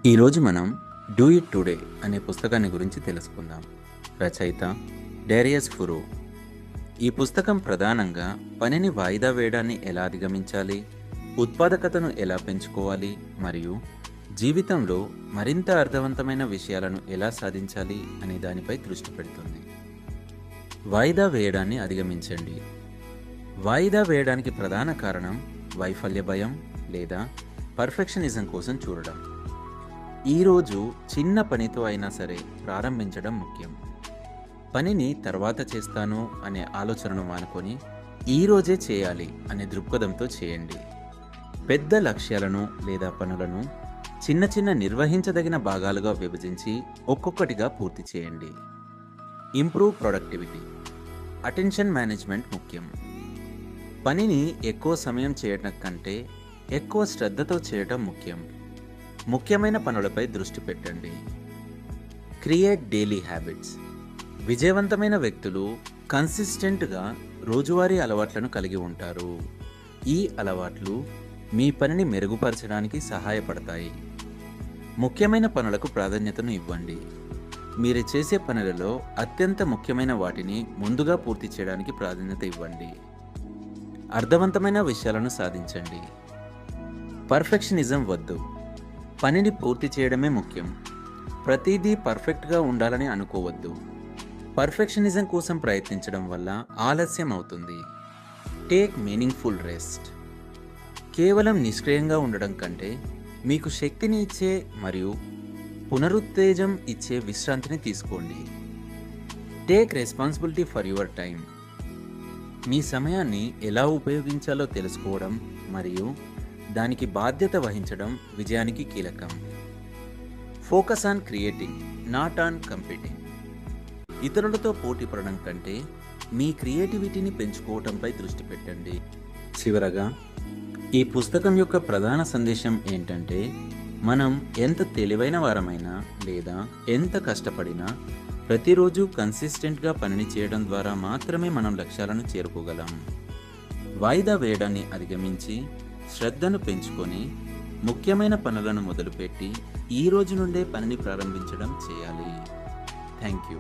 ఈరోజు మనం do it today అనే పుస్తకాన్ని గురించి తెలుసుకుందాం. రచయిత డేరియస్ ఫురో. ఈ పుస్తకం ప్రధానంగా పనిని వాయిదా వేయడాన్ని ఎలా అధిగమించాలి, ఉత్పాదకతను ఎలా పెంచుకోవాలి మరియు జీవితంలో మరింత అర్థవంతమైన విషయాలను ఎలా సాధించాలి అనే దానిపై దృష్టి పెడుతుంది. వాయిదా వేయడాన్ని అధిగమించండి. వాయిదా వేయడానికి ప్రధాన కారణం వైఫల్య భయం లేదా పర్ఫెక్షనిజం కోసం చూడడం. ఈరోజు చిన్న పనితో అయినా సరే ప్రారంభించడం ముఖ్యం. పనిని తర్వాత చేస్తాను అనే ఆలోచనను మానుకొని ఈరోజే చేయాలి అనే దృక్పథంతో చేయండి. పెద్ద లక్ష్యాలను లేదా పనులను చిన్న చిన్న నిర్వహించదగిన భాగాలుగా విభజించి ఒక్కొక్కటిగా పూర్తి చేయండి. Improve productivity. అటెన్షన్ మేనేజ్మెంట్ ముఖ్యం. పనిని ఎక్కువ సమయం చేయడం కంటే ఎక్కువ శ్రద్ధతో చేయడం ముఖ్యం. ముఖ్యమైన పనులపై దృష్టి పెట్టండి. Create daily habits. విజయవంతమైన వ్యక్తులు కన్సిస్టెంట్గా రోజువారీ అలవాట్లను కలిగి ఉంటారు. ఈ అలవాట్లు మీ పనిని మెరుగుపరచడానికి సహాయపడతాయి. ముఖ్యమైన పనులకు ప్రాధాన్యతను ఇవ్వండి. మీరు చేసే పనులలో అత్యంత ముఖ్యమైన వాటిని ముందుగా పూర్తి చేయడానికి ప్రాధాన్యత ఇవ్వండి. అర్థవంతమైన విషయాలను సాధించండి. పర్ఫెక్షనిజం వద్దు. పనిని పూర్తి చేయడమే ముఖ్యం. ప్రతిదీ పర్ఫెక్ట్గా ఉండాలని అనుకోవద్దు. పర్ఫెక్షనిజం కోసం ప్రయత్నించడం వల్ల ఆలస్యం అవుతుంది. Take meaningful rest. కేవలం నిష్క్రియంగా ఉండడం కంటే మీకు శక్తిని ఇచ్చే మరియు పునరుత్తేజం ఇచ్చే విశ్రాంతిని తీసుకోండి. Take responsibility for your time. మీ సమయాన్ని ఎలా ఉపయోగించాలో తెలుసుకోవడం మరియు దానికి బాధ్యత వహించడం విజయానికి కీలకం. Focus on creating, not on competing. ఇతరులతో పోటీ పడడం కంటే మీ క్రియేటివిటీని పెంచుకోవడంపై దృష్టి పెట్టండి. చివరగా, ఈ పుస్తకం యొక్క ప్రధాన సందేశం ఏంటంటే, మనం ఎంత తెలివైన వారమైనా లేదా ఎంత కష్టపడినా ప్రతిరోజు కన్సిస్టెంట్గా పనిని చేయడం ద్వారా మాత్రమే మనం లక్ష్యాలను చేరుకోగలం. వాయిదా వేయడాన్ని అధిగమించి శ్రద్ధను పెంచుకొని ముఖ్యమైన పనులను మొదలుపెట్టి ఈ రోజు నుండే పనిని ప్రారంభించడం చేయాలి. Thank you.